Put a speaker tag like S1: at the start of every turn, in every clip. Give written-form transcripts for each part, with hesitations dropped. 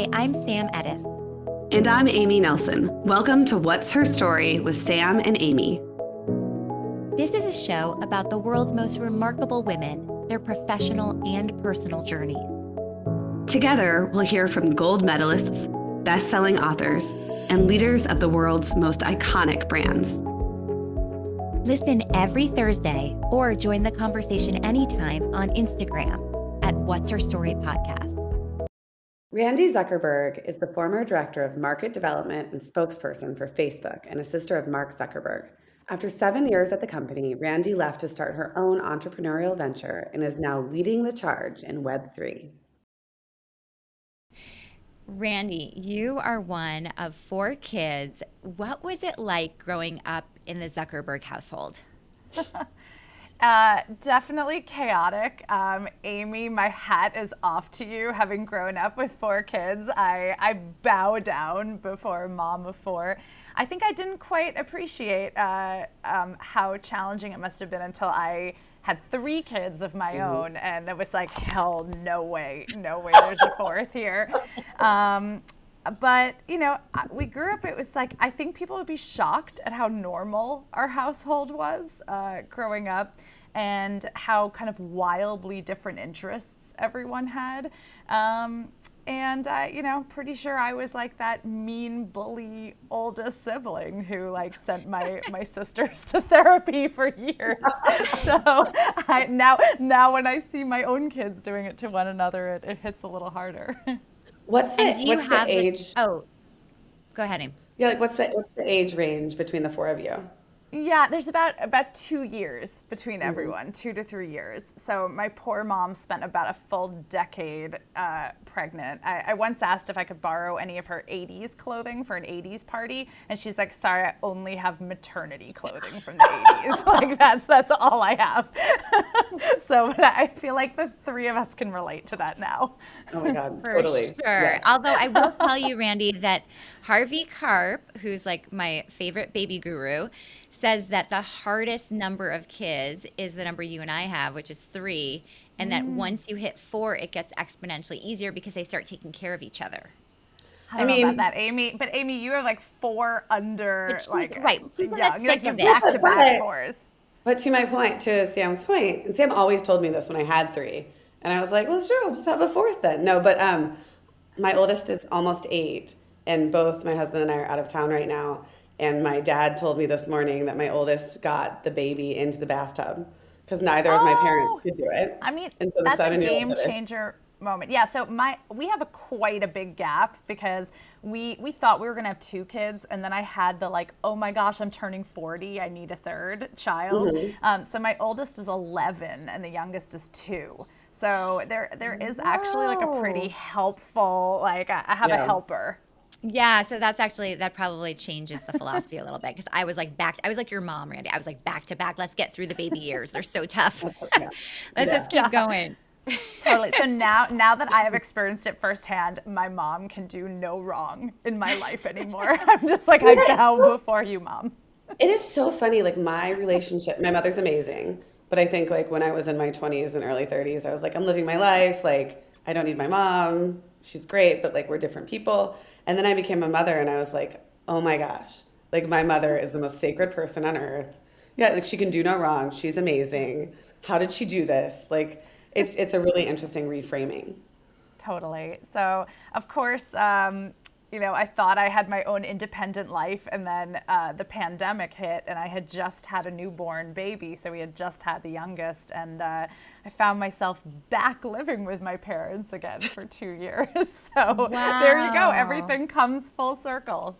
S1: Hi, I'm Sam Edis.
S2: And I'm Amy Nelson. Welcome to What's Her Story with Sam and Amy.
S1: This is a show about the world's most remarkable women, their professional and personal journeys.
S2: Together, we'll hear from gold medalists, best-selling authors, and leaders of the world's most iconic brands.
S1: Listen every Thursday or join the conversation anytime on Instagram at What's Her Story Podcast.
S2: Randi Zuckerberg is the former director of market development and spokesperson for Facebook and a sister of Mark Zuckerberg. After 7 years at the company, Randi left to start her own entrepreneurial venture and is now leading the charge in Web3.
S1: Randi, you are one of 4 kids. What was it like growing up in the Zuckerberg household?
S3: Definitely chaotic. Amy, my hat is off to you. Having grown up with 4 kids, I bow down before a mom of 4. I think I didn't quite appreciate how challenging it must have been until I had 3 kids of my own, and it was like, hell, no way, there's a 4th here. But, you know, we grew up, it was like, I think people would be shocked at how normal our household was growing up and how kind of wildly different interests everyone had. You know, pretty sure I was like that mean bully oldest sibling who like sent my sisters to therapy for years. So now when I see my own kids doing it to one another, it hits a little harder.
S2: What's the age?
S1: Go ahead, Amy.
S2: Yeah, like what's the age range between the 4 of you?
S3: Yeah, there's about 2 years between everyone, 2 to 3 years. So my poor mom spent about a full decade pregnant. I once asked if I could borrow any of her 80s clothing for an 80s party, and she's like, sorry, I only have maternity clothing from the 80s. Like that's all I have. So I feel like the 3 of us can relate to that now.
S2: Oh my God,
S1: For
S2: totally.
S1: sure.
S2: Yes.
S1: Although I will tell you, Randi, that Harvey Karp, who's like my favorite baby guru, says that the hardest number of kids is the number you and I have, which is 3, and that once you hit 4, it gets exponentially easier because they start taking care of each other.
S3: I don't know about that, Amy. But Amy, you have like 4 under,
S1: right.
S3: young.
S1: Like
S3: You back-to-back 4s.
S2: But to my point, to Sam's point, and Sam always told me this when I had 3, and I was like, well, sure, I'll just have a 4th then. No, but my oldest is almost 8, and both my husband and I are out of town right now. And my dad told me this morning that my oldest got the baby into the bathtub because neither of my parents could do it.
S3: I mean,
S2: and so
S3: that's a game changer moment. Yeah, so we have quite a big gap because we thought we were going to have 2 kids, and then I had the like, oh my gosh, I'm turning 40, I need a 3rd child. So my oldest is 11 and the youngest is 2. So there is actually like a pretty helpful, like I have a helper.
S1: Yeah, so that probably changes the philosophy a little bit because I was like your mom, Randi. I was like back to back. Let's get through the baby years. They're so tough. Let's just keep going.
S3: Totally. So now that I have experienced it firsthand, my mom can do no wrong in my life anymore. I'm just like, I bow before you, Mom.
S2: It is so funny. Like my relationship, my mother's amazing, but I think like when I was in my 20s and early 30s, I was like, I'm living my life. Like I don't need my mom. She's great, but like we're different people. And then I became a mother and I was like, oh my gosh, like my mother is the most sacred person on earth. Yeah, like she can do no wrong. She's amazing. How did she do this? Like it's a really interesting reframing.
S3: Totally. So of course, you know, I thought I had my own independent life, and then the pandemic hit and I had just had a newborn baby. So we had just had the youngest, and I found myself back living with my parents again for 2 years. So There you go. Everything comes full circle.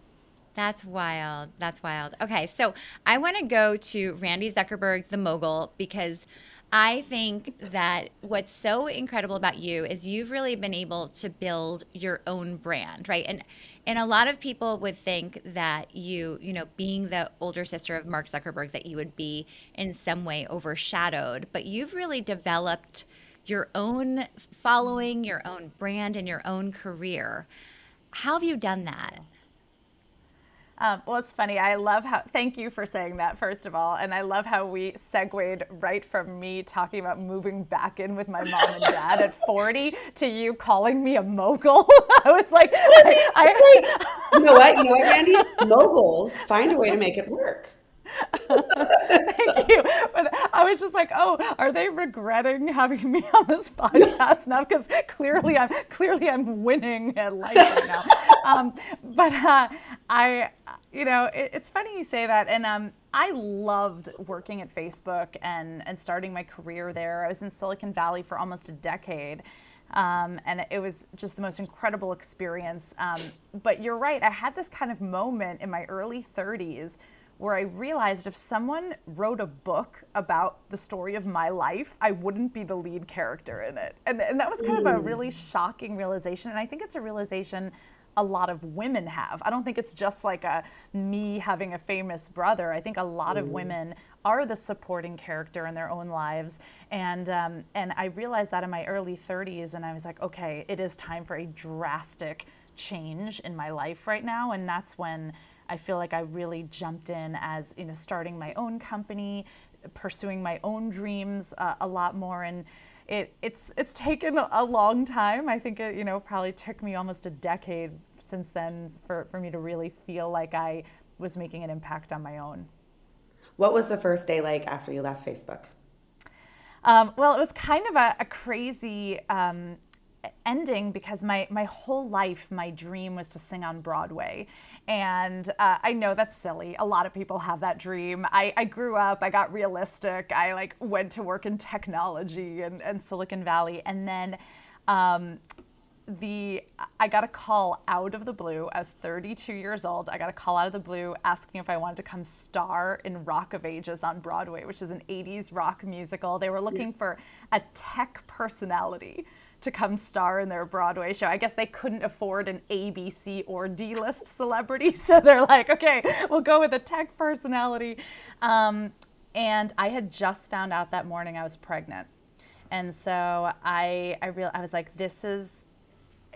S1: That's wild. That's wild. Okay, so I want to go to Randi Zuckerberg, the mogul, because I think that what's so incredible about you is you've really been able to build your own brand, right? And a lot of people would think that you know, being the older sister of Mark Zuckerberg, that you would be in some way overshadowed, but you've really developed your own following, your own brand, and your own career. How have you done that?
S3: Well, it's funny. I love how, thank you for saying that, first of all. And I love how we segued right from me talking about moving back in with my mom and dad at 40 to you calling me a mogul. I was like,
S2: You know what? You know what, Randy? Moguls find a way to make it work.
S3: Thank you. But I was just like, oh, are they regretting having me on this podcast now? Because clearly I'm winning at life right now. It's funny you say that. And I loved working at Facebook and starting my career there. I was in Silicon Valley for almost a decade. And it was just the most incredible experience. But you're right. I had this kind of moment in my early 30s where I realized if someone wrote a book about the story of my life, I wouldn't be the lead character in it. And that was kind of a really shocking realization. And I think it's a realization a lot of women have. I don't think it's just like me having a famous brother. I think a lot of women are the supporting character in their own lives. And I realized that in my early 30s, and I was like, okay, it is time for a drastic change in my life right now. And that's when I feel like I really jumped in as, starting my own company, pursuing my own dreams a lot more. And it's taken a long time. I think it, probably took me almost a decade since then for me to really feel like I was making an impact on my own.
S2: What was the first day like after you left Facebook?
S3: Well, it was kind of a crazy ending because my whole life, my dream was to sing on Broadway. And I know that's silly. A lot of people have that dream. I grew up, I got realistic. I went to work in technology and Silicon Valley. And then I got a call out of the blue. I was 32 years old. I got a call out of the blue asking if I wanted to come star in Rock of Ages on Broadway, which is an 80s rock musical. They were looking for a tech personality to come star in their Broadway show. I guess they couldn't afford an ABC or D-list celebrity, so they're like, okay, we'll go with a tech personality. And I had just found out that morning I was pregnant. And so I was like, this is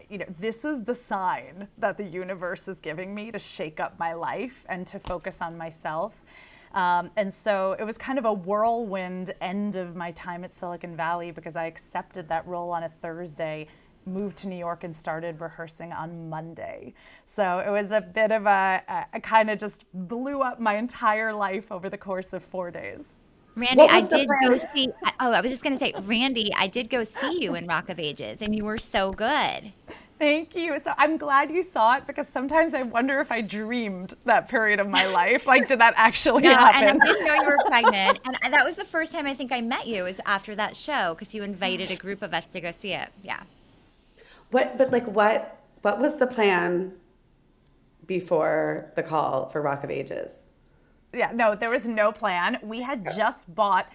S3: the sign that the universe is giving me to shake up my life and to focus on myself. And so it was kind of a whirlwind end of my time at Silicon Valley because I accepted that role on a Thursday, moved to New York and started rehearsing on Monday. So it was a bit of I kind of just blew up my entire life over the course of 4 days.
S1: Randy, I did go see, I was just going to say, Randy, I did go see you in Rock of Ages and you were so good.
S3: Thank you. So I'm glad you saw it because sometimes I wonder if I dreamed that period of my life. Did that actually happen?
S1: And I didn't know you were pregnant. And that was the first time I think I met you was after that show because you invited a group of us to go see it. Yeah.
S2: What was the plan before the call for Rock of Ages?
S3: Yeah, no, there was no plan. We had just bought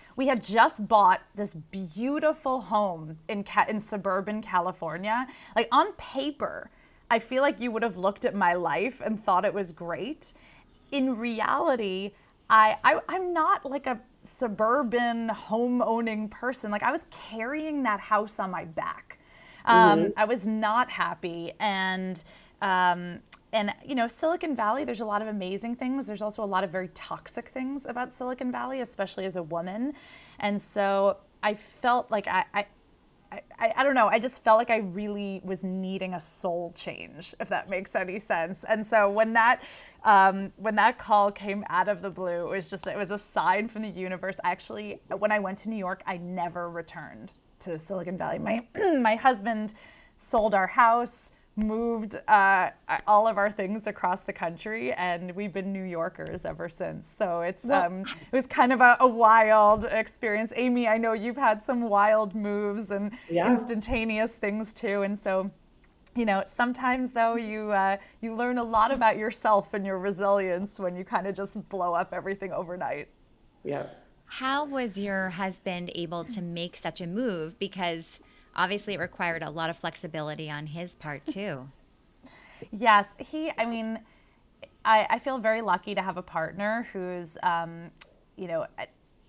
S3: this beautiful home in suburban California. On paper, I feel like you would have looked at my life and thought it was great. In reality, I'm not like a suburban home owning person. I was carrying that house on my back. I was not happy. And Silicon Valley, there's a lot of amazing things. There's also a lot of very toxic things about Silicon Valley, especially as a woman. And so I felt like I don't know. I just felt like I really was needing a soul change, if that makes any sense. And so when that call came out of the blue, it was a sign from the universe. Actually, when I went to New York, I never returned to Silicon Valley. My husband sold our house, moved all of our things across the country, and we've been New Yorkers ever since. So it was kind of a wild experience. Amy, I know you've had some wild moves and instantaneous things too. And so, sometimes though you learn a lot about yourself and your resilience when you kind of just blow up everything overnight.
S2: Yeah.
S1: How was your husband able to make such a move? Because obviously it required a lot of flexibility on his part too.
S3: Yes, I feel very lucky to have a partner who's,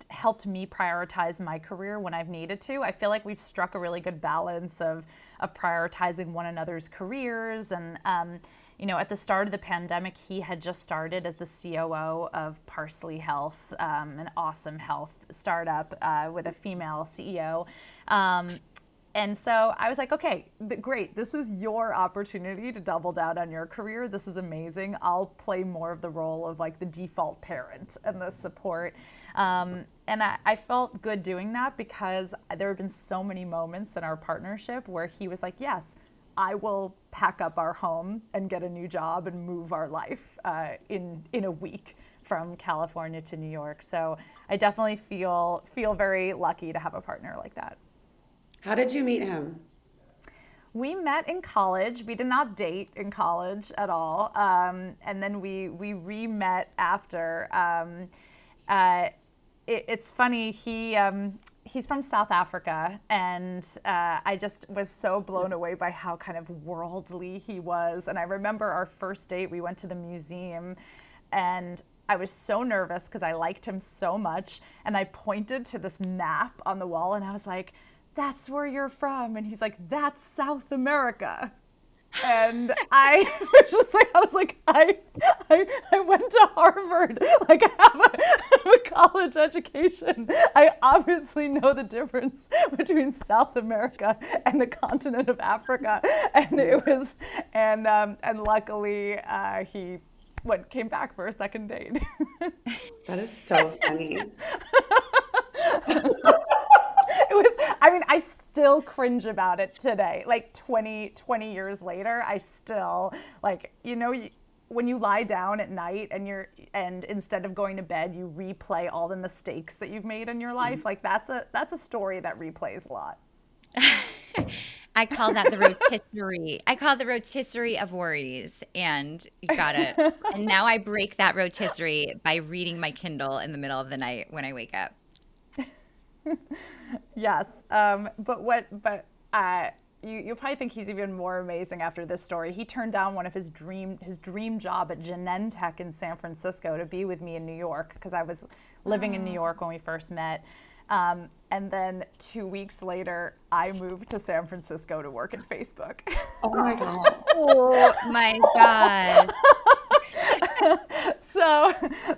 S3: helped me prioritize my career when I've needed to. I feel like we've struck a really good balance of of prioritizing one another's careers. And, at the start of the pandemic, he had just started as the COO of Parsley Health, an awesome health startup with a female CEO. And so I was like, okay, great. This is your opportunity to double down on your career. This is amazing. I'll play more of the role of like the default parent and the support. And I felt good doing that because there have been so many moments in our partnership where he was like, yes, I will pack up our home and get a new job and move our life in a week from California to New York. So I definitely feel very lucky to have a partner like that.
S2: How did you meet him?
S3: We met in college. We did not date in college at all. And then we re-met after. It's funny, he's from South Africa, and I just was so blown away by how kind of worldly he was. And I remember our first date, we went to the museum, and I was so nervous because I liked him so much. And I pointed to this map on the wall, and I was like, that's where you're from. And he's like, that's South America. And I was like, I went to Harvard. Like, I have a college education. I obviously know the difference between South America and the continent of Africa. And it was, and luckily he came back for a second date.
S2: That is so funny.
S3: It was, I still cringe about it today. Like 20 years later, I still, like, when you lie down at night and instead of going to bed, you replay all the mistakes that you've made in your life. Like that's a story that replays a lot.
S1: I call that the rotisserie. I call it the rotisserie of worries, and you got it. And now I break that rotisserie by reading my Kindle in the middle of the night when I wake up.
S3: Yes, you'll probably think he's even more amazing after this story. He turned down one of his dream job at Genentech in San Francisco to be with me in New York because I was living in New York when we first met. And then 2 weeks later, I moved to San Francisco to work at Facebook.
S2: Oh my God.
S1: Oh my God.
S3: So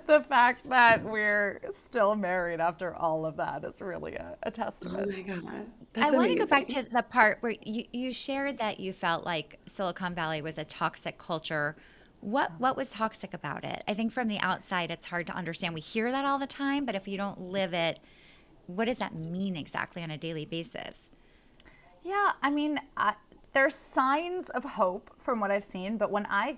S3: the fact that we're still married after all of that is really a testament.
S2: Oh my God. That's
S1: I want to go back
S2: amazing.
S1: to the part where you shared that you felt like Silicon Valley was a toxic culture. What was toxic about it? I think from the outside, it's hard to understand. We hear that all the time, but if you don't live it, what does that mean exactly on a daily basis?
S3: Yeah, there's signs of hope from what I've seen, but when I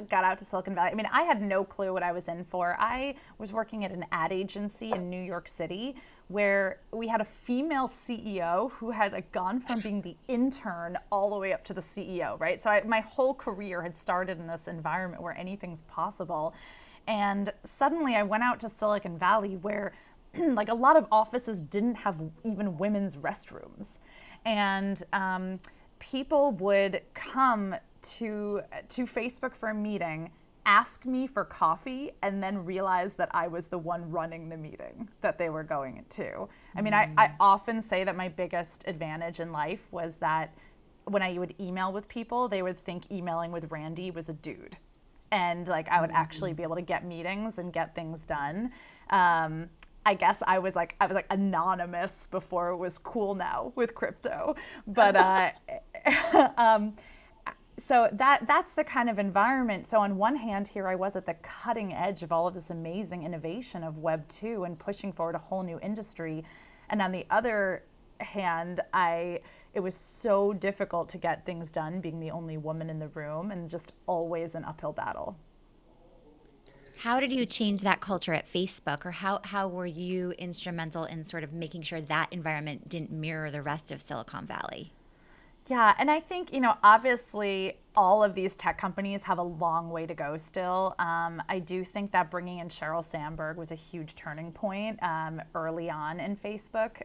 S3: got out to Silicon Valley, I had no clue what I was in for. I was working at an ad agency in New York City where we had a female CEO who had gone from being the intern all the way up to the CEO, right? So my whole career had started in this environment where anything's possible. And suddenly I went out to Silicon Valley where like a lot of offices didn't have even women's restrooms. And people would come to Facebook for a meeting, ask me for coffee, and then realize that I was the one running the meeting that they were going to. I often say that my biggest advantage in life was that when I would email with people, they would think emailing with Randi was a dude. And like I would actually be able to get meetings and get things done. I guess I was like anonymous before it was cool now with crypto. But so that's the kind of environment. So on one hand, here I was at the cutting edge of all of this amazing innovation of Web 2 and pushing forward a whole new industry. And on the other hand, it was so difficult to get things done being the only woman in the room and just always an uphill battle.
S1: How did you change that culture at Facebook, or how were you instrumental in sort of making sure that environment didn't mirror the rest of Silicon Valley?
S3: Yeah, and I think, obviously all of these tech companies have a long way to go still. I do think that bringing in Sheryl Sandberg was a huge turning point early on in Facebook.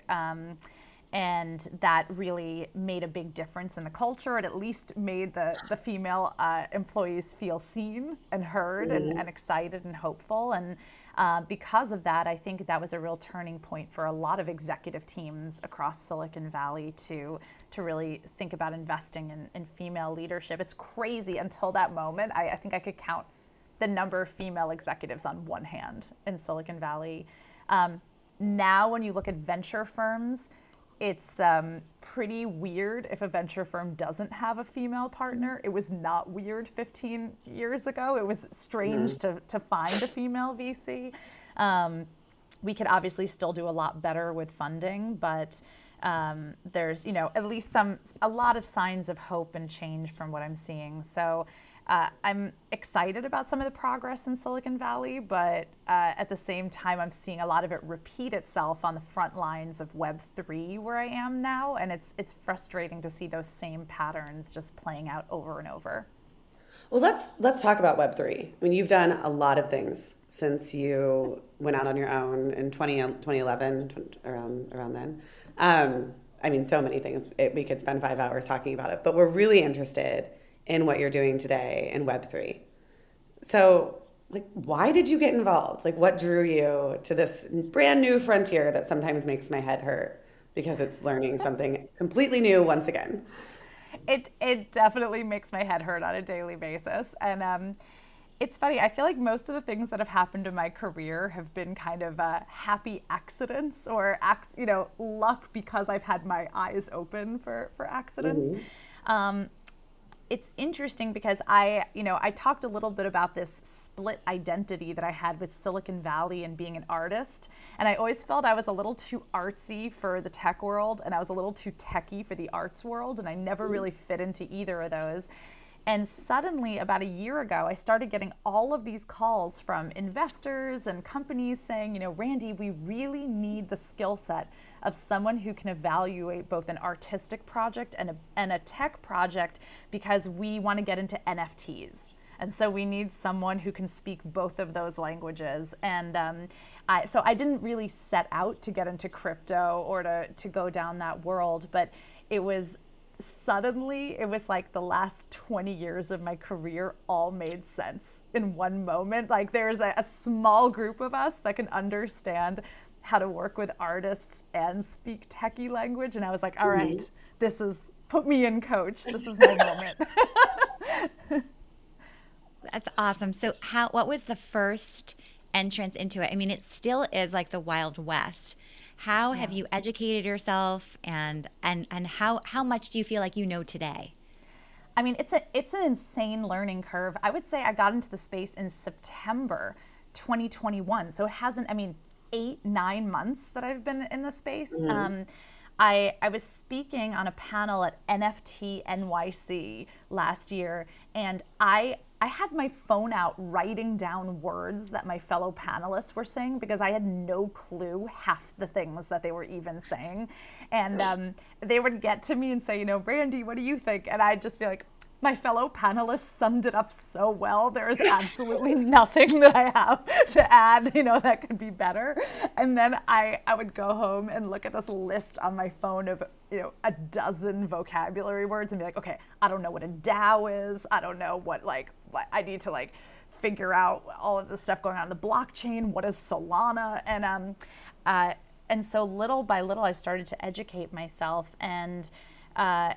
S3: And that really made a big difference in the culture. It at least made the female employees feel seen and heard and excited and hopeful. And because of that, I think that was a real turning point for a lot of executive teams across Silicon Valley to really think about investing in female leadership. It's crazy. Until that moment, I think I could count the number of female executives on one hand in Silicon Valley. Now, when you look at venture firms, it's pretty weird if a venture firm doesn't have a female partner. It was not weird 15 years ago. It was strange to find a female VC. We could obviously still do a lot better with funding, but there's, at least a lot of signs of hope and change from what I'm seeing. So I'm excited about some of the progress in Silicon Valley, but at the same time, I'm seeing a lot of it repeat itself on the front lines of Web3 where I am now, and it's frustrating to see those same patterns just playing out over and over.
S2: Well, let's talk about Web3. I mean, you've done a lot of things since you went out on your own in 2011, around then. I mean, so many things. We could spend 5 hours talking about it, but we're really interested in what you're doing today in Web3. So, why did you get involved? What drew you to this brand new frontier that sometimes makes my head hurt because it's learning something completely new once again?
S3: It definitely makes my head hurt on a daily basis. And it's funny, I feel like most of the things that have happened in my career have been kind of happy accidents or luck because I've had my eyes open for accidents. It's interesting because I talked a little bit about this split identity that I had with Silicon Valley and being an artist. And I always felt I was a little too artsy for the tech world, and I was a little too techy for the arts world, and I never really fit into either of those. And suddenly, about a year ago, I started getting all of these calls from investors and companies saying, Randi, we really need the skill set of someone who can evaluate both an artistic project and a tech project because we want to get into NFTs. And so we need someone who can speak both of those languages. And so I didn't really set out to get into crypto or to go down that world, but it was like the last 20 years of my career all made sense in one moment. There's a small group of us that can understand how to work with artists and speak techie language. And I was like, all right, put me in, coach. This is my moment.
S1: That's awesome. So what was the first entrance into it? I mean, it still is like the Wild West. How have you educated yourself and how much do you feel like you know today?
S3: I mean, it's an insane learning curve. I would say I got into the space in September 2021. So it hasn't, 8-9 months that I've been in the space. I was speaking on a panel at NFT NYC last year, and I had my phone out writing down words that my fellow panelists were saying because I had no clue half the things that they were even saying. And they would get to me and say, Randi, what do you think? And I'd just be like, my fellow panelists summed it up so well. There is absolutely nothing that I have to add, that could be better. And then I would go home and look at this list on my phone of, a dozen vocabulary words and be like, okay, I don't know what a DAO is. I don't know what I need to figure out all of the stuff going on in the blockchain. What is Solana? And so little by little, I started to educate myself, and I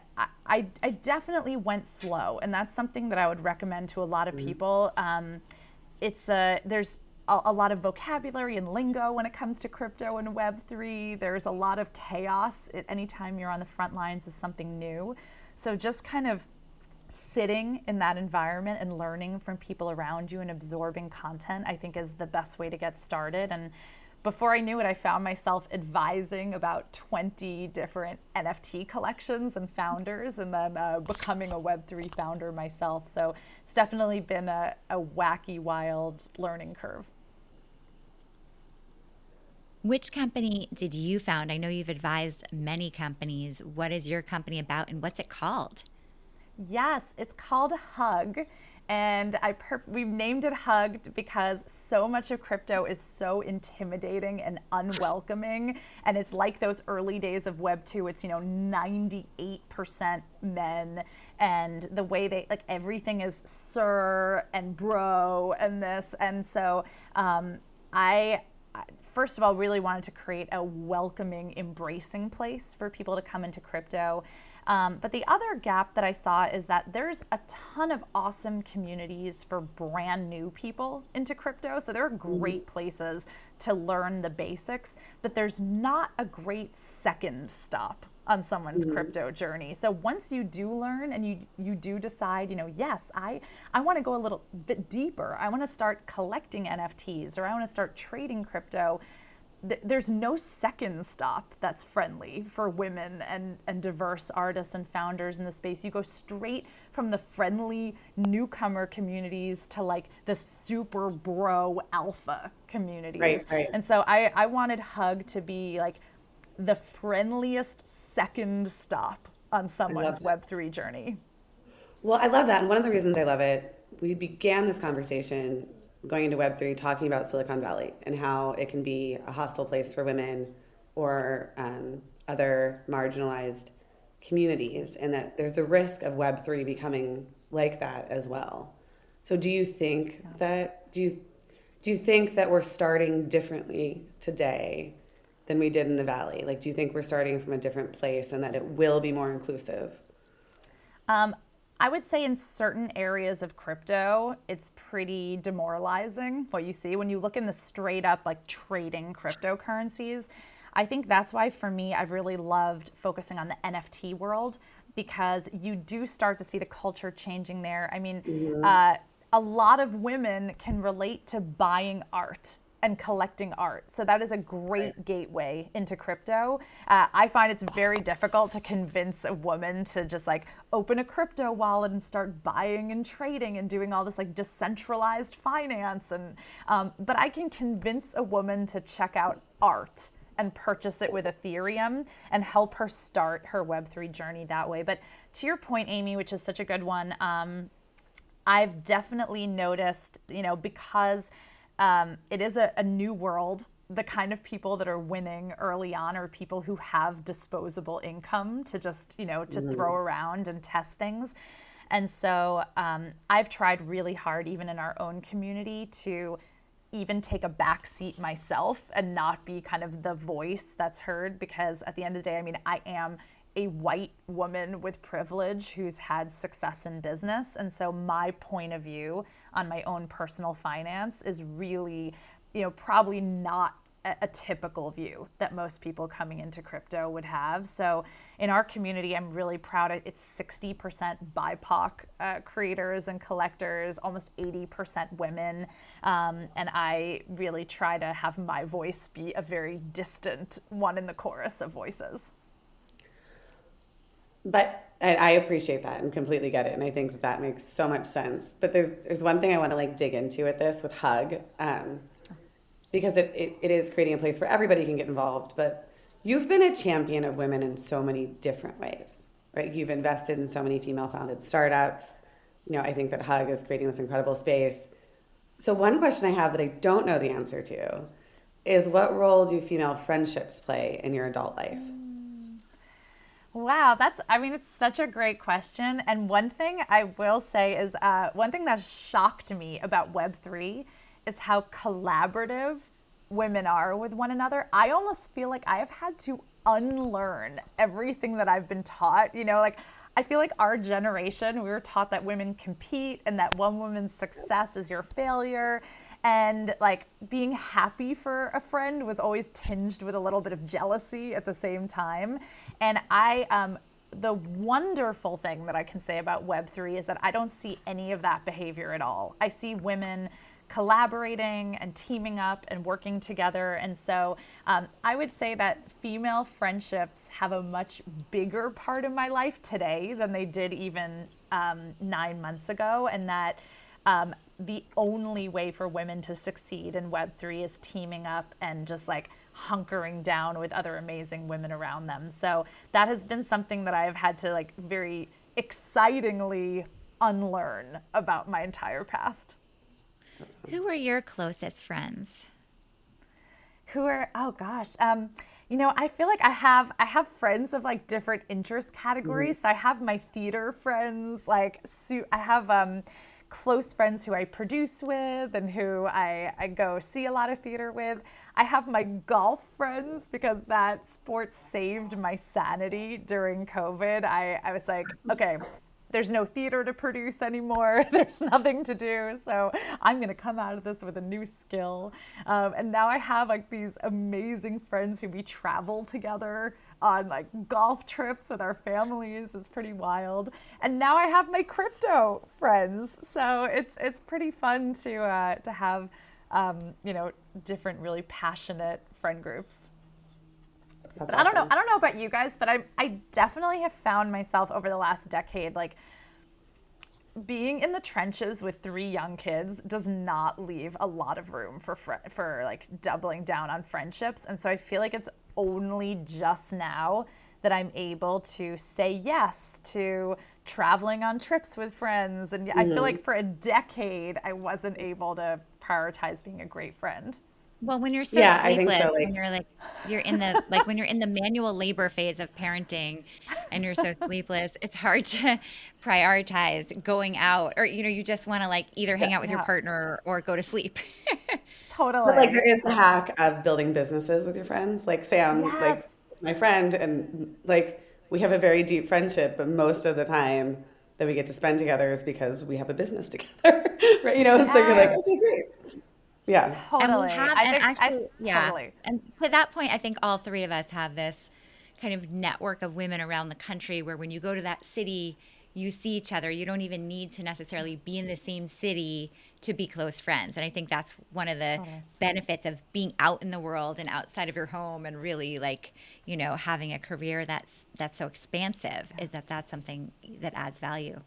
S3: definitely went slow, and that's something that I would recommend to a lot of people. There's a lot of vocabulary and lingo when it comes to crypto and Web3. There's a lot of chaos. Anytime you're on the front lines is something new. So just kind of sitting in that environment and learning from people around you and absorbing content, I think is the best way to get started. And before I knew it, I found myself advising about 20 different NFT collections and founders, and then becoming a Web3 founder myself. So it's definitely been a wacky, wild learning curve.
S1: Which company did you found? I know you've advised many companies. What is your company about and what's it called?
S3: Yes, it's called Hug. And we've named it Hugged because so much of crypto is so intimidating and unwelcoming. And it's like those early days of Web 2. It's, 98% men. And the way they, like, everything is sir and bro and this. And so I first of all, really wanted to create a welcoming, embracing place for people to come into crypto. But the other gap that I saw is that there's a ton of awesome communities for brand new people into crypto. So there are great places to learn the basics, but there's not a great second stop on someone's crypto journey. So once you do learn and you do decide, yes, I want to go a little bit deeper. I want to start collecting NFTs, or I want to start trading crypto. There's no second stop that's friendly for women and diverse artists and founders in the space. You go straight from the friendly newcomer communities to like the super bro alpha communities.
S2: Right.
S3: And so I wanted Hug to be like the friendliest second stop on someone's Web3 journey.
S2: Well, I love that. And one of the reasons I love it, we began this conversation going into Web3 talking about Silicon Valley and how it can be a hostile place for women or other marginalized communities, and that there's a risk of Web3 becoming like that as well. So do you think that we're starting differently today than we did in the Valley? Like, do you think we're starting from a different place and that it will be more inclusive?
S3: I would say in certain areas of crypto, it's pretty demoralizing what you see when you look in the straight up like trading cryptocurrencies. I think that's why for me, I've really loved focusing on the NFT world, because you do start to see the culture changing there. I mean, a lot of women can relate to buying art and collecting art. So that is a great gateway into crypto. I find it's very difficult to convince a woman to just like open a crypto wallet and start buying and trading and doing all this like decentralized finance. And but I can convince a woman to check out art and purchase it with Ethereum and help her start her Web3 journey that way. But to your point, Amy, which is such a good one, I've definitely noticed, because it is a new world, the kind of people that are winning early on are people who have disposable income to just, to throw around and test things. And so I've tried really hard, even in our own community, to even take a back seat myself and not be kind of the voice that's heard, because at the end of the day, I mean, I am a white woman with privilege who's had success in business. And so my point of view on my own personal finance is really, probably not a typical view that most people coming into crypto would have. So in our community, I'm really proud of it's 60% BIPOC creators and collectors, almost 80% women. And I really try to have my voice be a very distant one in the chorus of voices.
S2: But I appreciate that and completely get it. And I think that makes so much sense. But there's one thing I want to like dig into with this with Hug, because it is creating a place where everybody can get involved. But you've been a champion of women in so many different ways, right? You've invested in so many female-founded startups. I think that Hug is creating this incredible space. So one question I have that I don't know the answer to is, what role do female friendships play in your adult life?
S3: Wow, it's such a great question. And one thing I will say is one thing that shocked me about Web3 is how collaborative women are with one another. I almost feel like I have had to unlearn everything that I've been taught. I feel like our generation, we were taught that women compete and that one woman's success is your failure. And like being happy for a friend was always tinged with a little bit of jealousy at the same time. And the wonderful thing that I can say about Web3 is that I don't see any of that behavior at all. I see women collaborating and teaming up and working together. And so I would say that female friendships have a much bigger part of my life today than they did even 9 months ago. And that the only way for women to succeed in Web3 is teaming up and just like hunkering down with other amazing women around them. So that has been something that I have had to like very excitingly unlearn about my entire past.
S1: Who are your closest friends?
S3: Oh gosh, I feel like I have friends of like different interest categories. So I have my theater friends, I have close friends who I produce with and who I go see a lot of theater with. I have my golf friends because that sport saved my sanity during COVID. I was like, okay, there's no theater to produce anymore. There's nothing to do. So I'm going to come out of this with a new skill. And now I have like these amazing friends who we travel together on like golf trips with our families. It's pretty wild. And now I have my crypto friends. So it's pretty fun to have, different really passionate friend groups.
S2: That's
S3: But I don't
S2: awesome.
S3: know about you guys, but I definitely have found myself over the last decade, like being in the trenches with 3 young kids does not leave a lot of room for like doubling down on friendships. And so I feel like it's only just now that I'm able to say yes to traveling on trips with friends. And I feel like for a decade, I wasn't able to prioritize being a great friend.
S1: Well, when you're so
S2: Yeah, I think
S1: sleepless,
S2: so.
S1: when you're like you're in the like when you're in the manual labor phase of parenting and you're so sleepless, it's hard to prioritize going out or you just want to like either hang out with your
S3: Yeah,
S1: partner or go to sleep.
S2: But like
S3: totally.
S2: there is the hack of building businesses with your friends. Like say I'm
S3: Yes.
S2: like my friend and like we have a very deep friendship, but most of the time that we get to spend together is because we have a business together. Right? So you're like,
S3: Yes.
S2: okay, great. Yeah.
S1: And we
S3: Totally.
S1: have,
S3: I
S1: and
S3: think I
S1: actually, yeah.
S3: totally.
S1: And to that point, I think all 3 of us have this kind of network of women around the country where when you go to that city, you see each other. You don't even need to necessarily be in the same city to be close friends. And I think that's one of the
S3: Totally.
S1: benefits of being out in the world and outside of your home and really like, having a career that's so expansive is that that's something that adds value.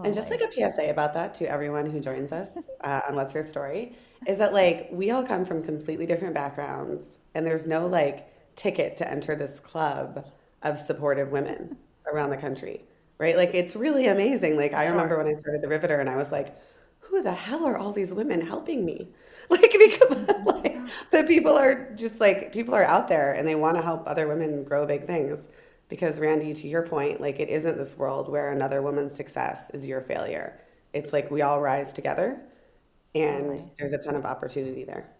S2: And just like
S3: Totally.
S2: a PSA about that to everyone who joins us on What's Your Story is that like we all come from completely different backgrounds, and there's no like ticket to enter this club of supportive women around the country, right? Like it's really amazing. Like
S3: For
S2: I remember
S3: sure.
S2: when I started the Riveter, and I was like, who the hell are all these women helping me? Like because like the people are just like people are out there and they want to help other women grow big things. Because Randy, to your point, like it isn't this world where another woman's success is your failure. It's like we all rise together and
S3: Totally.
S2: there's a ton of opportunity there.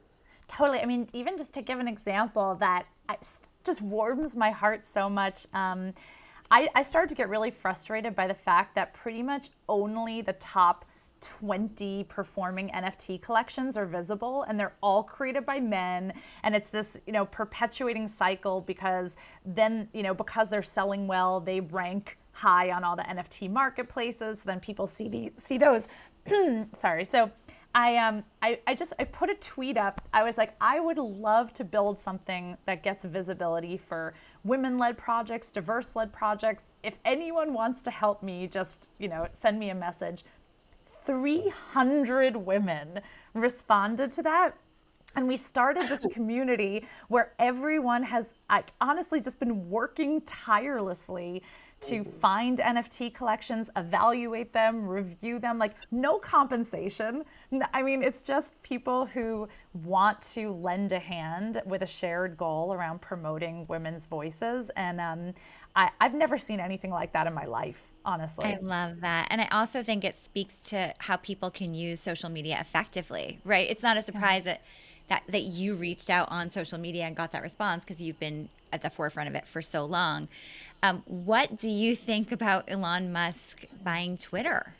S3: Totally. I mean, even just to give an example that just warms my heart so much. I started to get really frustrated by the fact that pretty much only the top 20 performing NFT collections are visible, and they're all created by men. And it's this, perpetuating cycle because then, because they're selling well, they rank high on all the NFT marketplaces. Then people see those. Sorry. So I put a tweet up. I was like, I would love to build something that gets visibility for women-led projects, diverse-led projects. If anyone wants to help me, just, send me a message. 300 women responded to that. And we started this community where everyone has, honestly just been working tirelessly to find NFT collections, evaluate them, review them, like no compensation. I mean, it's just people who want to lend a hand with a shared goal around promoting women's voices. And I've never seen anything like that in my life,
S1: I
S3: honestly.
S1: love that. And I also think it speaks to how people can use social media effectively, right? It's not a
S3: Yeah.
S1: surprise that you reached out on social media and got that response because you've been at the forefront of it for so long. What do you think about Elon Musk buying Twitter?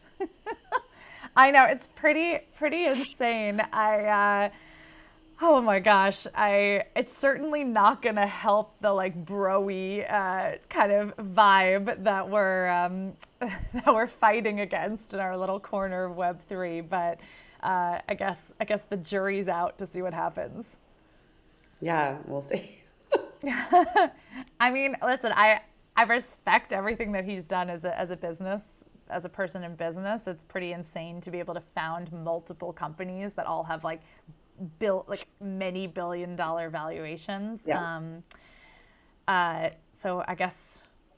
S3: I know it's pretty insane. Oh my gosh, it's certainly not gonna help the like broy kind of vibe that we're that we're fighting against in our little corner of Web3. But I guess the jury's out to see what happens.
S2: Yeah, we'll see.
S3: I mean, listen, I respect everything that he's done as a business, as a person in business. It's pretty insane to be able to found multiple companies that all have like built like many billion-dollar valuations.
S2: Yeah.
S3: So I guess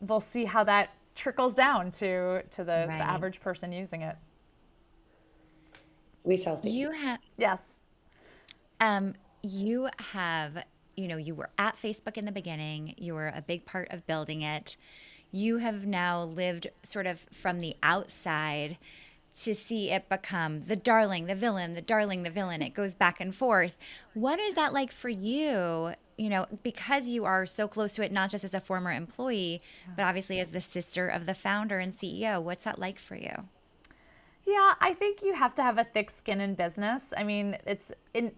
S3: we'll see how that trickles down to the
S1: Right.
S3: average person using it.
S2: We shall see.
S1: You have
S3: Yes.
S1: you have, you were at Facebook in the beginning. You were a big part of building it. You have now lived sort of from the outside to see it become the darling, the villain, the darling, the villain. It goes back and forth. What is that like for you? Because you are so close to it, not just as a former employee, but obviously as the sister of the founder and CEO. What's that like for you?
S3: Yeah, I think you have to have a thick skin in business. I mean, it's in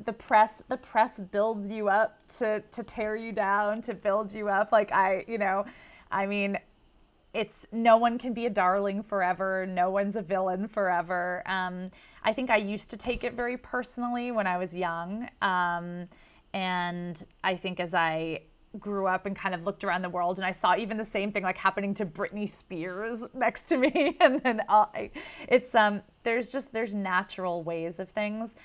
S3: the press. The press builds you up to tear you down, to build you up. Like I mean, it's no one can be a darling forever. No one's a villain forever. I think I used to take it very personally when I was young, and I think as I grew up and kind of looked around the world and I saw even the same thing like happening to Britney Spears next to me, and then there's natural ways of things.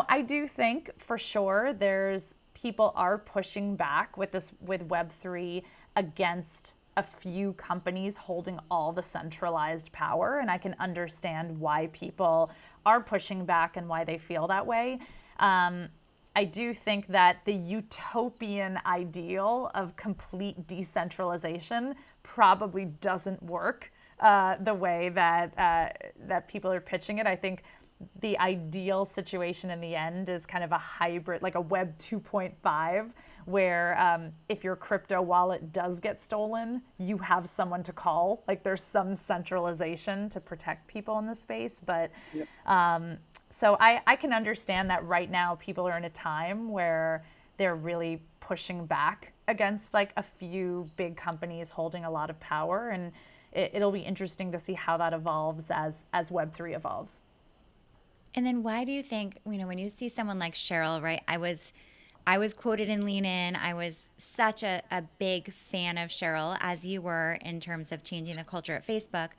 S3: I do think for sure there's people are pushing back with Web3 against a few companies holding all the centralized power, and I can understand why people are pushing back and why they feel that way. I do think that the utopian ideal of complete decentralization probably doesn't work the way that people are pitching it. I think the ideal situation in the end is kind of a hybrid, like a Web 2.5, where if your crypto wallet does get stolen, you have someone to call. Like there's some centralization to protect people in the space. But
S2: Yep.
S3: so I can understand that right now people are in a time where they're really pushing back against like a few big companies holding a lot of power. And it'll be interesting to see how that evolves as Web3 evolves.
S1: And then why do you think, when you see someone like Sheryl, right? I was quoted in Lean In. I was such a big fan of Sheryl, as you were, in terms of changing the culture at Facebook.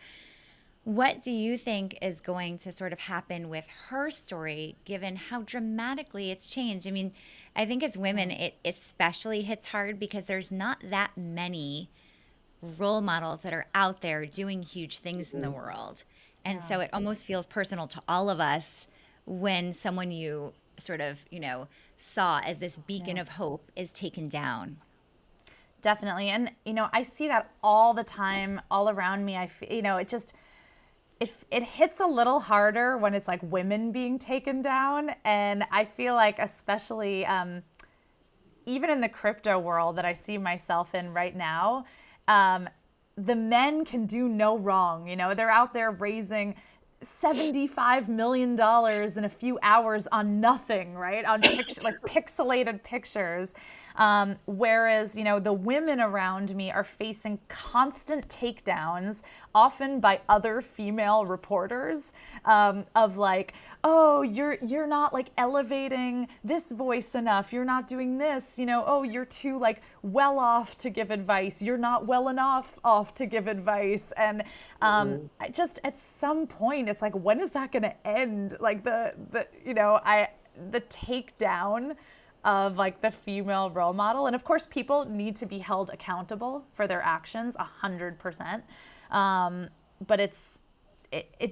S1: What do you think is going to sort of happen with her story, given how dramatically it's changed? I mean, I think as women, it especially hits hard because there's not that many role models that are out there doing huge things in the world. And so it almost feels personal to all of us when someone you sort of, saw as this beacon of hope is taken down.
S3: Definitely. And, I see that all the time, all around me. It hits a little harder when it's like women being taken down. And I feel like especially even in the crypto world that I see myself in right now, the men can do no wrong. They're out there raising $75 million in a few hours on nothing, right? On like pixelated pictures. Whereas, the women around me are facing constant takedowns, often by other female reporters, of like, oh, you're not like elevating this voice enough. You're not doing this, oh, you're too like well off to give advice. You're not well enough off to give advice. And I just at some point, it's like, when is that going to end? Like the takedown of like the female role model. And of course, people need to be held accountable for their actions 100%. But it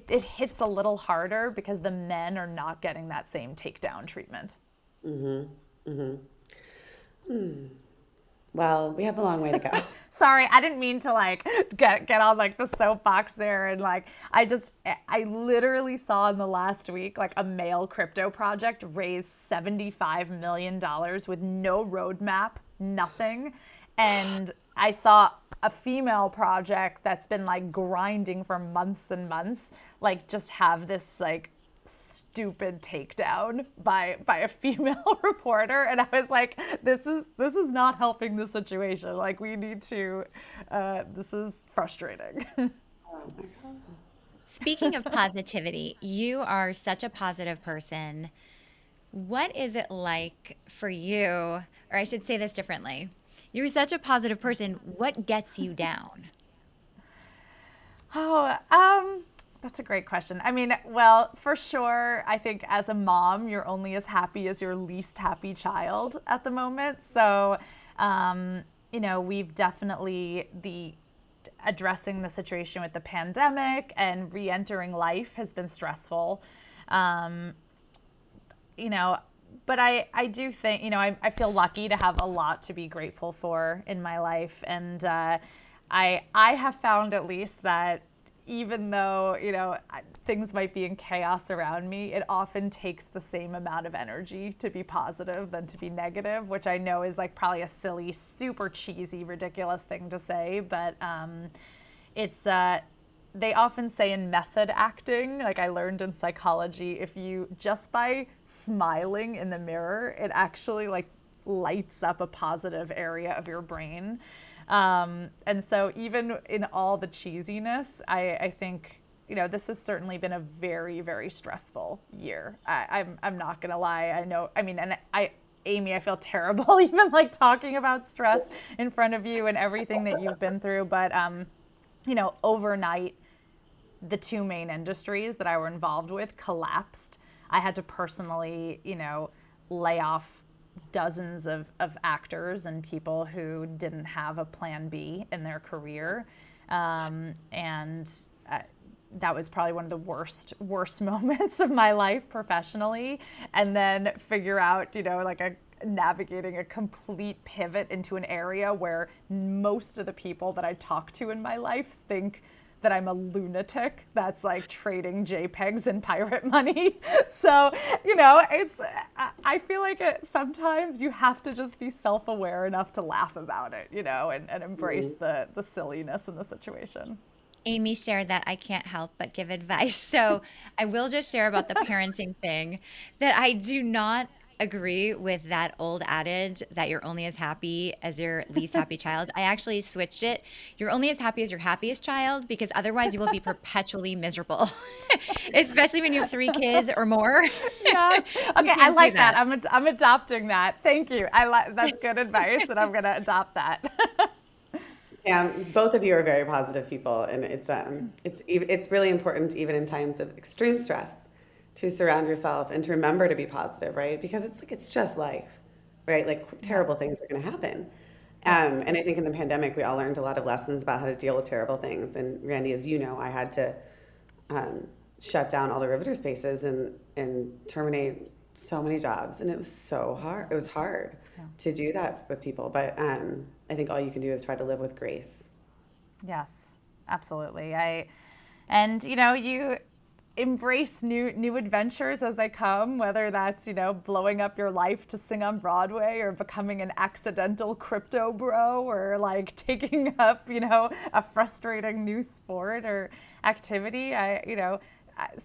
S3: hits a little harder because the men are not getting that same takedown treatment.
S2: Well, we have a long way to go.
S3: Sorry, I didn't mean to like get on like the soapbox there, and like I literally saw in the last week like a male crypto project raise $75 million with no roadmap, nothing, and I saw a female project that's been like grinding for months and months, like just have this like stupid takedown by a female reporter, and I was like, this is not helping the situation. Like we need to this is frustrating.
S2: Oh my God.
S1: Speaking of positivity, you are such a positive person. What is it like for you, or I should say this differently, you're such a positive person, what gets you down?
S3: That's a great question. I mean, well, for sure, I think as a mom, you're only as happy as your least happy child at the moment. So, we've definitely addressing the situation with the pandemic and re-entering life has been stressful. Um, you know, but I do think, I feel lucky to have a lot to be grateful for in my life. And I have found at least that even though, things might be in chaos around me, it often takes the same amount of energy to be positive than to be negative, which I know is like probably a silly, super cheesy, ridiculous thing to say. But it's, they often say in method acting, like I learned in psychology, if you just by smiling in the mirror, it actually like lights up a positive area of your brain. And so even in all the cheesiness, I think, this has certainly been a very, very stressful year. I'm not going to lie. I know, Amy, I feel terrible even like talking about stress in front of you and everything that you've been through. But, overnight, the two main industries that I were involved with collapsed. I had to personally, lay off dozens of actors and people who didn't have a plan B in their career. And that was probably one of the worst moments of my life professionally. And then figure out, navigating a complete pivot into an area where most of the people that I talk to in my life think that I'm a lunatic that's like trading JPEGs and pirate money. So, I feel like sometimes you have to just be self-aware enough to laugh about it, and embrace the silliness in the situation.
S1: Amy shared that I can't help but give advice. So I will just share about the parenting thing that I do not agree with that old adage that you're only as happy as your least happy child. I actually switched it. You're only as happy as your happiest child, because otherwise you will be perpetually miserable, especially when you have 3 kids or more.
S3: Yeah. Okay, I
S1: can't do
S3: like that.
S1: that.
S3: I'm adopting that. Thank you. That's good advice, and I'm going to adopt that.
S2: Both of you are very positive people, and it's really important, even in times of extreme stress, to surround yourself and to remember to be positive, right? Because it's just life, right? Like terrible things are going to happen. And I think in the pandemic, we all learned a lot of lessons about how to deal with terrible things. And Randy, as you know, I had to shut down all the riveter spaces and terminate so many jobs, and it was so hard. It was hard to do that with people, but I think all you can do is try to live with grace.
S3: Yes, absolutely. You embrace new adventures as they come, whether that's, blowing up your life to sing on Broadway, or becoming an accidental crypto bro, or like taking up, a frustrating new sport or activity.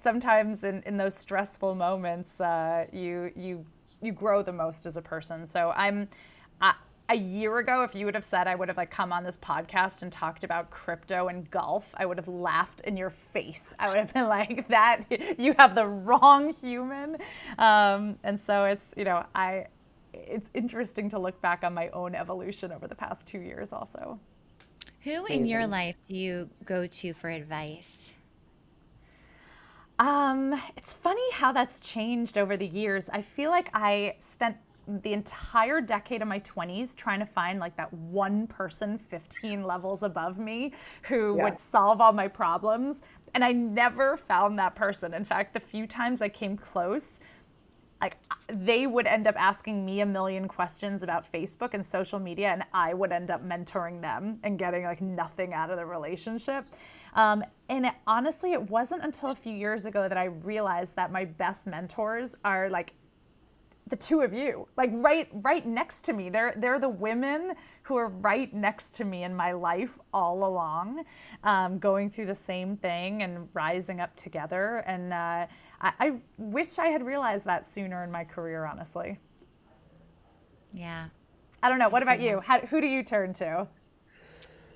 S3: Sometimes in those stressful moments, you grow the most as a person. So a year ago, if you would have said I would have like come on this podcast and talked about crypto and golf, I would have laughed in your face. I would have been like, that you have the wrong human. And so it's interesting to look back on my own evolution over the past 2 years also.
S1: Who in your life do you go to for advice?
S3: It's funny how that's changed over the years. I feel like I spent the entire decade of my 20s trying to find like that one person 15 levels above me who would solve all my problems. And I never found that person. In fact, the few times I came close, like they would end up asking me a million questions about Facebook and social media, and I would end up mentoring them and getting like nothing out of the relationship. Honestly, it wasn't until a few years ago that I realized that my best mentors are like the two of you, like right next to me. They're the women who are right next to me in my life all along, going through the same thing and rising up together. And I wish I had realized that sooner in my career, honestly.
S1: Yeah.
S3: I don't know. What about you? Who do you turn to?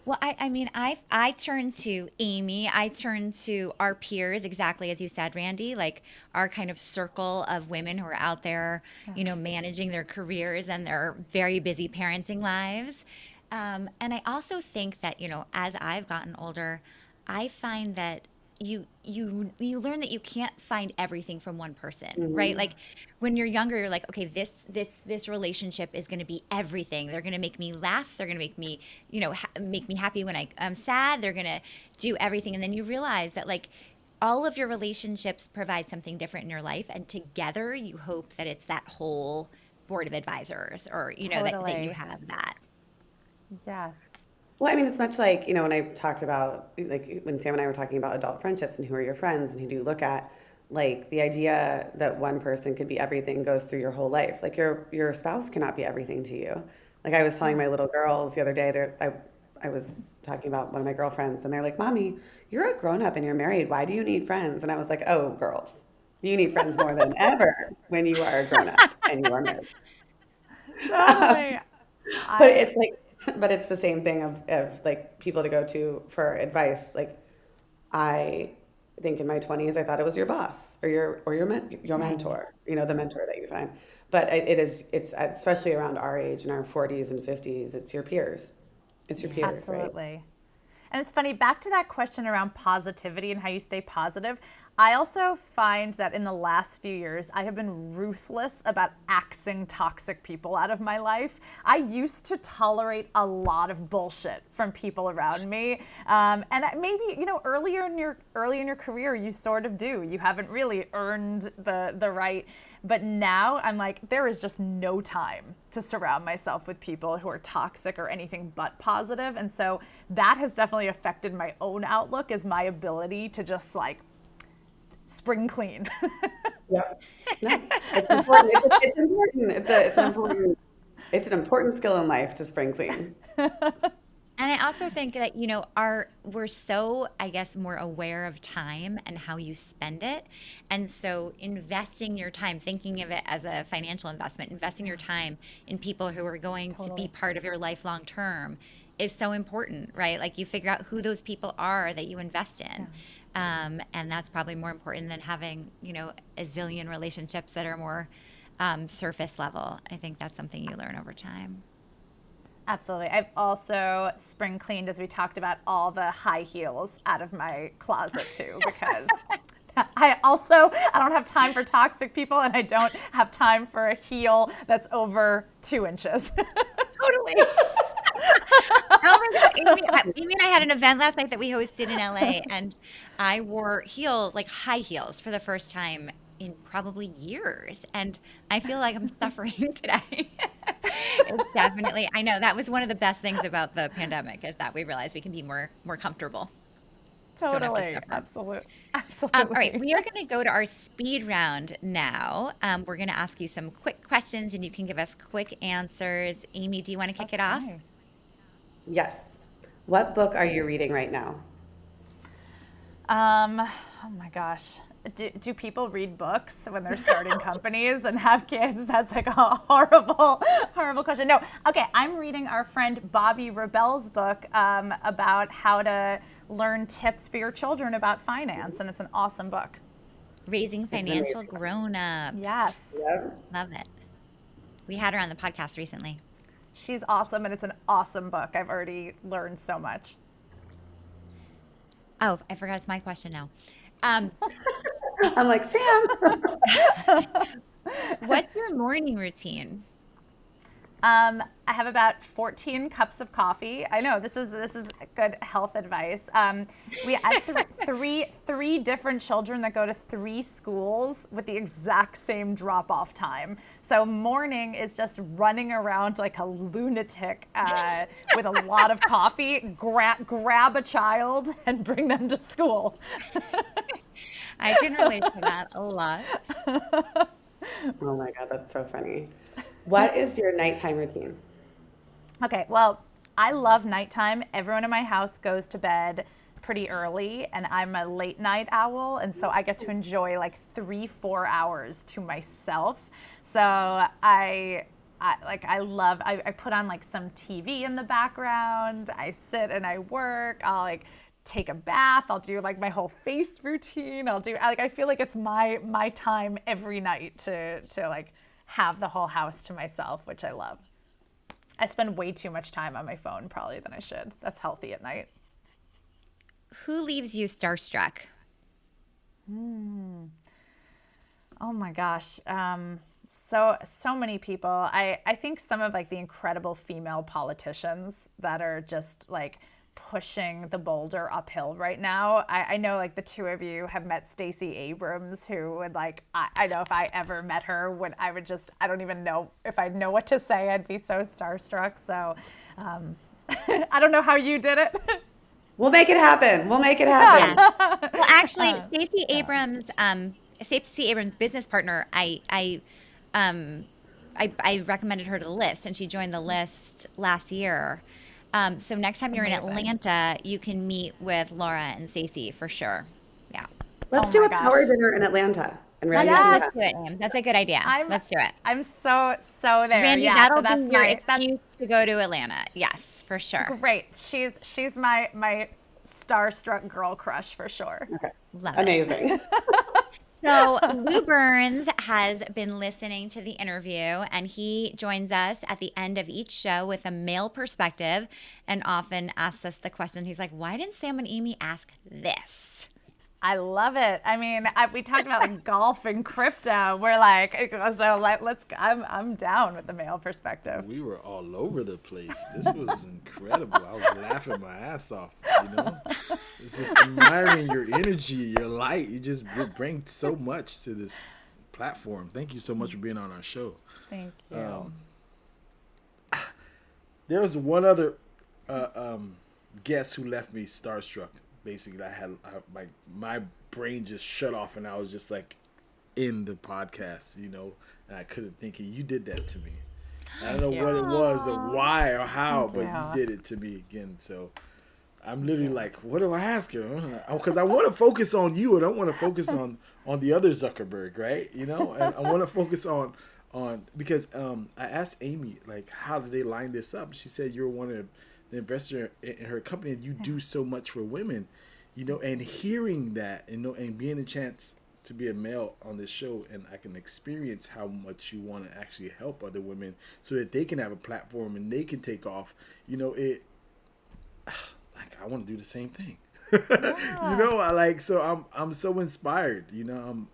S1: Well, I turn to Amy. I turn to our peers, exactly as you said, Randy, like our kind of circle of women who are out there, managing their careers and their very busy parenting lives. And I also think that, as I've gotten older, I find that, you learn that you can't find everything from one person, right? Like when you're younger, you're like, okay, this relationship is going to be everything. They're going to make me laugh. They're going to make me, make me happy when I'm sad. They're going to do everything. And then you realize that like all of your relationships provide something different in your life, and together you hope that it's that whole board of advisors, or that you
S3: Totally.
S1: have that.
S3: Yes.
S2: Well, I mean, it's much like, when I talked about, like, when Sam and I were talking about adult friendships and who are your friends and who do you look at, like, the idea that one person could be everything goes through your whole life. Like, your spouse cannot be everything to you. Like, I was telling my little girls the other day, I was talking about one of my girlfriends, and they're like, Mommy, you're a grown up and you're married. Why do you need friends? And I was like, oh, girls, you need friends more than ever when you are a grown up and you are married.
S3: Totally.
S2: But
S3: I
S2: it's like, but it's the same thing of like people to go to for advice. Like I think in my 20s, I thought it was your boss or your
S1: Right.
S2: mentor, the mentor that you find. But it's especially around our age in our 40s and 50s, it's your peers. It's your
S1: Yeah.
S2: peers, right?
S3: Absolutely. And it's funny, back to that question around positivity and how you stay positive. I also find that in the last few years, I have been ruthless about axing toxic people out of my life. I used to tolerate a lot of bullshit from people around me, maybe early in your career, you sort of do. You haven't really earned the right. But now I'm like, there is just no time to surround myself with people who are toxic or anything but positive. And so that has definitely affected my own outlook, is my ability to just like spring clean.
S2: Yep. No, it's important. It's important. It's an important skill in life to spring clean.
S1: And I also think that, we're so, I guess, more aware of time and how you spend it. And so investing your time, thinking of it as a financial investment, investing your time in people who are going to be
S3: Totally.
S1: part of your life long term is so important, right? Like you figure out who those people are that you invest
S3: Yeah.
S1: in. And that's probably more important than having, a zillion relationships that are more surface level. I think that's something you learn over time.
S3: Absolutely. I've also spring cleaned, as we talked about, all the high heels out of my closet too, because I don't have time for toxic people, and I don't have time for a heel that's over 2 inches.
S1: Totally. Oh my God, Amy and I had an event last night that we hosted in LA, and I wore heels, like high heels, for the first time in probably years, and I feel like I'm suffering today. It's definitely, I know that was one of the best things about the pandemic, is that we realized we can be more comfortable. Don't have to
S3: Totally.
S1: suffer. All right,
S3: Absolutely.
S1: we are going to go to our speed round now. We're going to ask you some quick questions, and you can give us quick answers. Amy, do you want to kick it off?
S3: Okay.
S2: Yes. What book are you reading right now?
S3: Oh my gosh. Do people read books when they're starting companies and have kids? That's like a horrible, horrible question. No. Okay, I'm reading our friend Bobby Rebell's book about how to learn tips for your children about finance, and it's an awesome book.
S1: Raising
S2: It's an
S1: Financial
S2: amazing book.
S3: Yes.
S1: Grown-ups.
S2: Yep.
S1: Love it. We had her on the podcast recently.
S3: She's awesome, and it's an awesome book. I've already learned so much.
S1: Oh, I forgot it's my question now. Um,
S2: I'm like, Sam.
S1: what's your morning routine?
S3: I have about 14 cups of coffee. I know this is good health advice. We have three different children that go to 3 schools with the exact same drop off time. So morning is just running around like a lunatic with a lot of coffee. Grab a child and bring them to school.
S1: I can relate to that a lot.
S2: Oh my God, that's so funny. What is your nighttime routine?
S3: Okay, well, I love nighttime. Everyone in my house goes to bed pretty early, and I'm a late night owl, and so I get to enjoy like 3, 4 hours to myself. So I put on like some TV in the background. I sit and I work. I'll like take a bath. I'll do like my whole face routine. I feel like it's my time every night to like have the whole house to myself, which I love. I spend way too much time on my phone probably than I should. That's healthy at night.
S1: Who leaves you starstruck?
S3: Oh my gosh. So many people. I think some of like the incredible female politicians that are just like pushing the boulder uphill right now. I know like the two of you have met Stacey Abrams, who would like, I know if I ever met her, would I would just, I don't even know if I know what to say. I'd be so starstruck. So I don't know how you did it.
S2: We'll make it happen. We'll make it
S1: Yeah.
S2: happen.
S1: Well, actually, Stacey Abrams' business partner, I recommended her to the list, and she joined the list last year. So next time you're in
S3: Amazing.
S1: Atlanta, you can meet with Laura and Stacey for sure. Yeah.
S2: Let's
S3: Oh
S2: do
S3: my
S2: a
S3: gosh.
S2: power dinner in Atlanta. And Randy
S1: Let's,
S2: can
S3: Yes.
S1: let's do it, Em. That's a good idea. Let's do it.
S3: I'm so there.
S1: Randy,
S3: Yeah.
S1: that'll
S3: So that's
S1: be your
S3: that's
S1: excuse to go to Atlanta. Yes, for sure.
S3: great. She's my starstruck girl crush for sure.
S2: Okay.
S1: Love it.
S2: Amazing.
S1: So Lou Burns has been listening to the interview, and he joins us at the end of each show with a male perspective and often asks us the question. He's like, why didn't Sam and Amy ask this?
S3: I love it. I mean, we talked about like golf and crypto. We're like, so let's. I'm down with the male perspective.
S4: We were all over the place. This was incredible. I was laughing my ass off, you know? It's just admiring your energy, your light. You just bring so much to this platform. Thank you so much for being on our show.
S3: Thank you.
S4: There was one other guest who left me starstruck. Basically, my brain just shut off, and I was just like in the podcast, you know, and I couldn't think of you. Did that to me. I don't know what it was or why or how, but you did it to me again. So I'm literally like, what do I ask her? Because I want to focus on you. I don't want to focus on the other Zuckerberg, right? You know, and I want to focus on because I asked Amy, like, how did they line this up? She said you're one of the investor in her company, and you do so much for women, you know. And hearing that, you know, and being a chance to be a male on this show, and I can experience how much you want to actually help other women so that they can have a platform and they can take off. You know, it like I want to do the same thing. Yeah. You know, I'm so inspired. You know,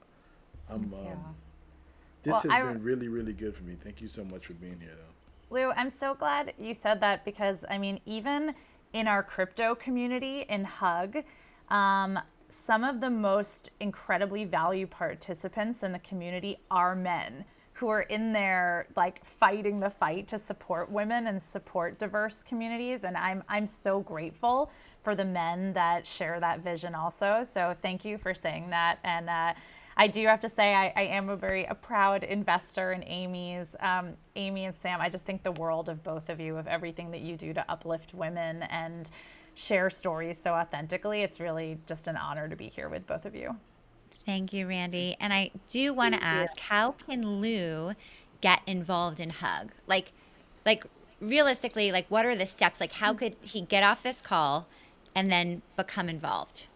S4: this has been really, really good for me. Thank you so much for being here, though.
S3: Lou, I'm so glad you said that because, I mean, even in our crypto community in Hug, some of the most incredibly valued participants in the community are men who are in there like fighting the fight to support women and support diverse communities. And I'm so grateful for the men that share that vision also. So thank you for saying that. And I do have to say I am a proud investor in Amy and Sam. I just think the world of both of you, of everything that you do to uplift women and share stories so authentically. It's really just an honor to be here with both of you.
S1: Thank you, Randy. And I do want to ask, how can Lou get involved in Hug? Like realistically, like what are the steps? Like how could he get off this call and then become involved?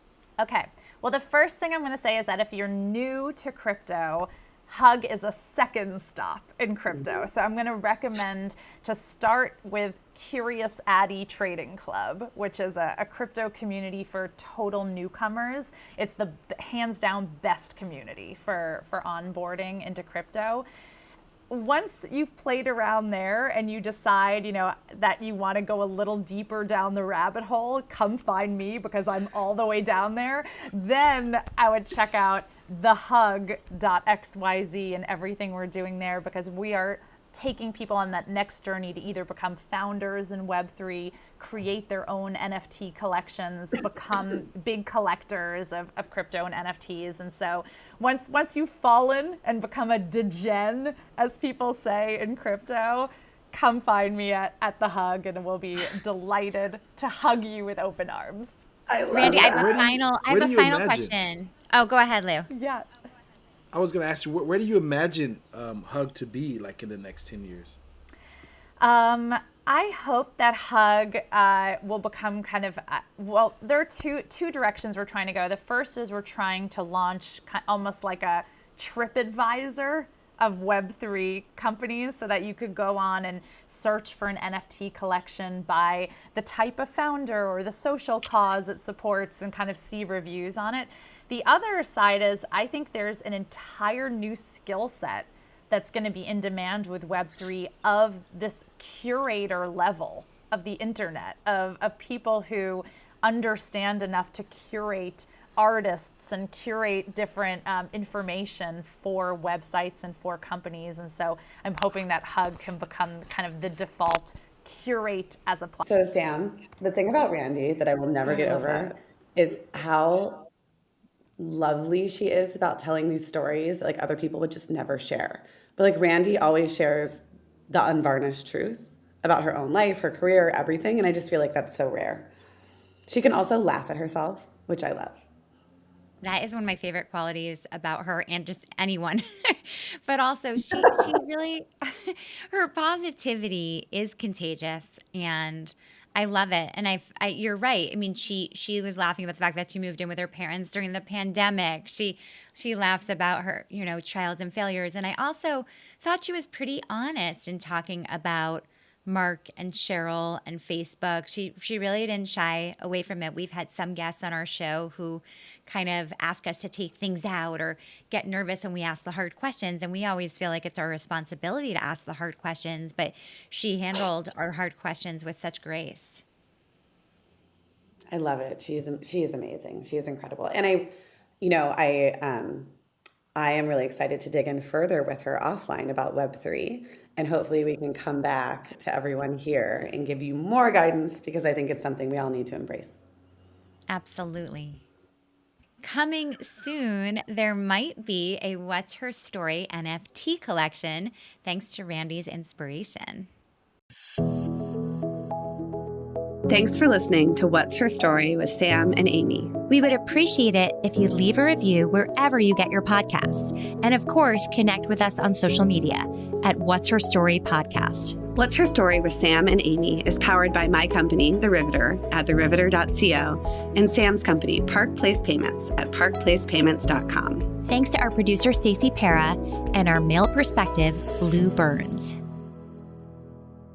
S3: Okay. Well, the first thing I'm going to say is that if you're new to crypto, Hug is a second stop in crypto. So I'm going to recommend to start with Curious Addy Trading Club, which is a crypto community for total newcomers. It's the hands down best community for onboarding into crypto. Once you've played around there and you decide, you know, that you want to go a little deeper down the rabbit hole, come find me because I'm all the way down there. Then I would check out thehug.xyz and everything we're doing there, because we are taking people on that next journey to either become founders in Web3, create their own NFT collections, become big collectors of crypto and NFTs. And so once you've fallen and become a degen, as people say in crypto, come find me at the Hug, and we'll be delighted to hug you with open arms.
S1: Randy, I have a final
S4: imagine?
S1: question. Oh, go ahead, Lou.
S3: Yes.
S4: I was going to ask you, where do you imagine Hug to be like in the next 10 years?
S3: I hope that Hug will become kind of, well, there are two directions we're trying to go. The first is we're trying to launch almost like a TripAdvisor of Web3 companies, so that you could go on and search for an NFT collection by the type of founder or the social cause it supports and kind of see reviews on it. The other side is I think there's an entire new skill set that's going to be in demand with Web3 of this curator level of the internet, of people who understand enough to curate artists and curate different information for websites and for companies. And so I'm hoping that Hug can become kind of the default curate as a platform.
S2: So Sam, the thing about Randy that I will never get over is how lovely she is about telling these stories like other people would just never share. But like Randy always shares the unvarnished truth about her own life, her career, everything. And I just feel like that's so rare. She can also laugh at herself, which I love.
S1: That is one of my favorite qualities about her and just anyone. But also she really her positivity is contagious and I love it. And you're right. I mean, she was laughing about the fact that she moved in with her parents during the pandemic. She laughs about her, trials and failures. And I also thought she was pretty honest in talking about Mark and Sheryl and Facebook. She really didn't shy away from it. We've had some guests on our show who kind of ask us to take things out or get nervous when we ask the hard questions. And we always feel like it's our responsibility to ask the hard questions, but she handled our hard questions with such grace.
S2: I love it. She is amazing. She is incredible. And I am really excited to dig in further with her offline about Web3. And hopefully we can come back to everyone here and give you more guidance because I think it's something we all need to embrace.
S1: Absolutely. Coming soon, there might be a What's Her Story NFT collection, thanks to Randy's inspiration.
S2: Thanks for listening to What's Her Story with Sam and Amy.
S1: We would appreciate it if you leave a review wherever you get your podcasts. And of course, connect with us on social media at What's Her Story Podcast.
S2: What's Her Story with Sam and Amy is powered by my company, The Riveter, at theriveter.co, and Sam's company, Park Place Payments, at parkplacepayments.com.
S1: Thanks to our producer, Stacey Para, and our male perspective, Lou Burns.